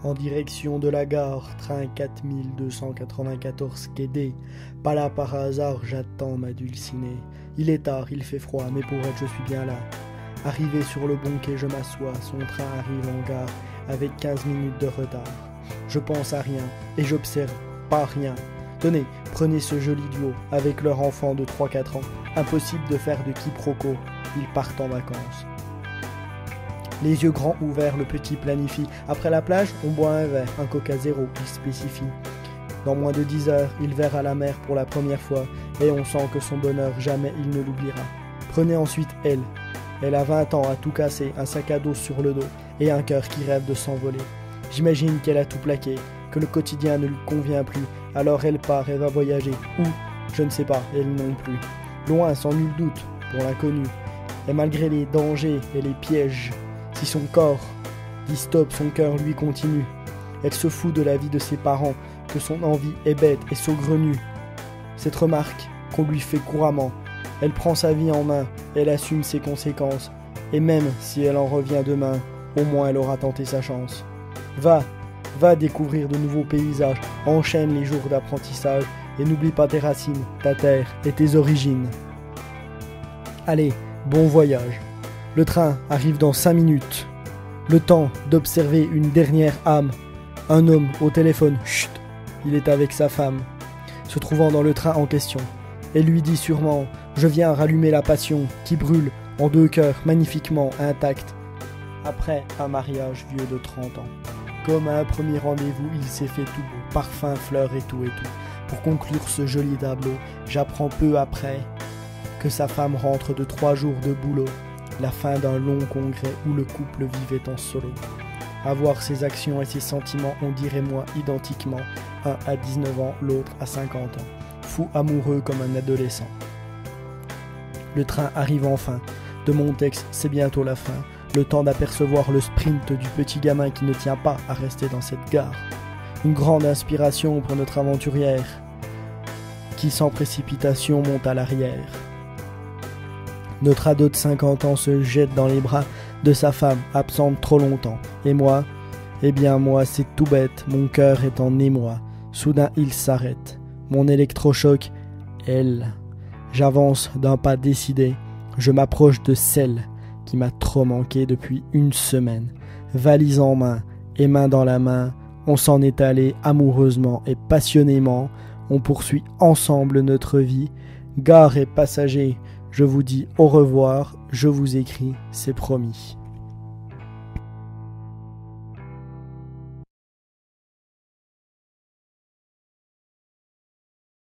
en direction de la gare, train 4294 quai D. Pas là par hasard, j'attends ma dulcinée. Il est tard, il fait froid, mais pour être je suis bien là. Arrivé sur le bon quai, je m'assois, son train arrive en gare, avec 15 minutes de retard. Je pense à rien, et j'observe pas rien. Tenez, prenez ce joli duo, avec leur enfant de 3-4 ans. Impossible de faire de quiproquo, ils partent en vacances. Les yeux grands ouverts, le petit planifie. Après la plage, on boit un verre, un coca zéro, il spécifie. Dans moins de 10 heures, il verra la mer pour la première fois, et on sent que son bonheur, jamais il ne l'oubliera. Prenez ensuite elle. Elle a 20 ans, a tout cassé, un sac à dos sur le dos, et un cœur qui rêve de s'envoler. J'imagine qu'elle a tout plaqué, que le quotidien ne lui convient plus, alors elle part et va voyager. Où? Je ne sais pas, elle non plus. Loin, sans nul doute, pour l'inconnu. Et malgré les dangers et les pièges, si son corps dit stop, son cœur lui continue. Elle se fout de la vie de ses parents, que son envie est bête et saugrenue. Cette remarque qu'on lui fait couramment, elle prend sa vie en main, elle assume ses conséquences. Et même si elle en revient demain, au moins elle aura tenté sa chance. Va découvrir de nouveaux paysages, enchaîne les jours d'apprentissage et n'oublie pas tes racines, ta terre et tes origines. Allez, bon voyage. Le train arrive dans 5 minutes. Le temps d'observer une dernière âme. Un homme au téléphone, chut, il est avec sa femme, se trouvant dans le train en question. Elle lui dit sûrement, je viens rallumer la passion qui brûle en 2 cœurs magnifiquement intacts. Après un mariage vieux de 30 ans. Comme à un premier rendez-vous, il s'est fait tout beau, parfum, fleurs et tout. Pour conclure ce joli tableau, j'apprends peu après que sa femme rentre de 3 jours de boulot, la fin d'un long congrès où le couple vivait en solo. À voir ses actions et ses sentiments, on dirait moi identiquement, un à 19 ans, l'autre à 50 ans, fou amoureux comme un adolescent. Le train arrive enfin, de mon texte c'est bientôt la fin. Le temps d'apercevoir le sprint du petit gamin qui ne tient pas à rester dans cette gare. Une grande inspiration pour notre aventurière, qui sans précipitation monte à l'arrière. Notre ado de 50 ans se jette dans les bras de sa femme, absente trop longtemps. Et moi, eh bien moi, c'est tout bête, mon cœur est en émoi. Soudain il s'arrête. Mon électrochoc, elle. J'avance d'un pas décidé, je m'approche de celle qui m'a trop manqué depuis 1 semaine. Valise en main et main dans la main, on s'en est allé amoureusement et passionnément. On poursuit ensemble notre vie. Gare et passagers, je vous dis au revoir, je vous écris, c'est promis.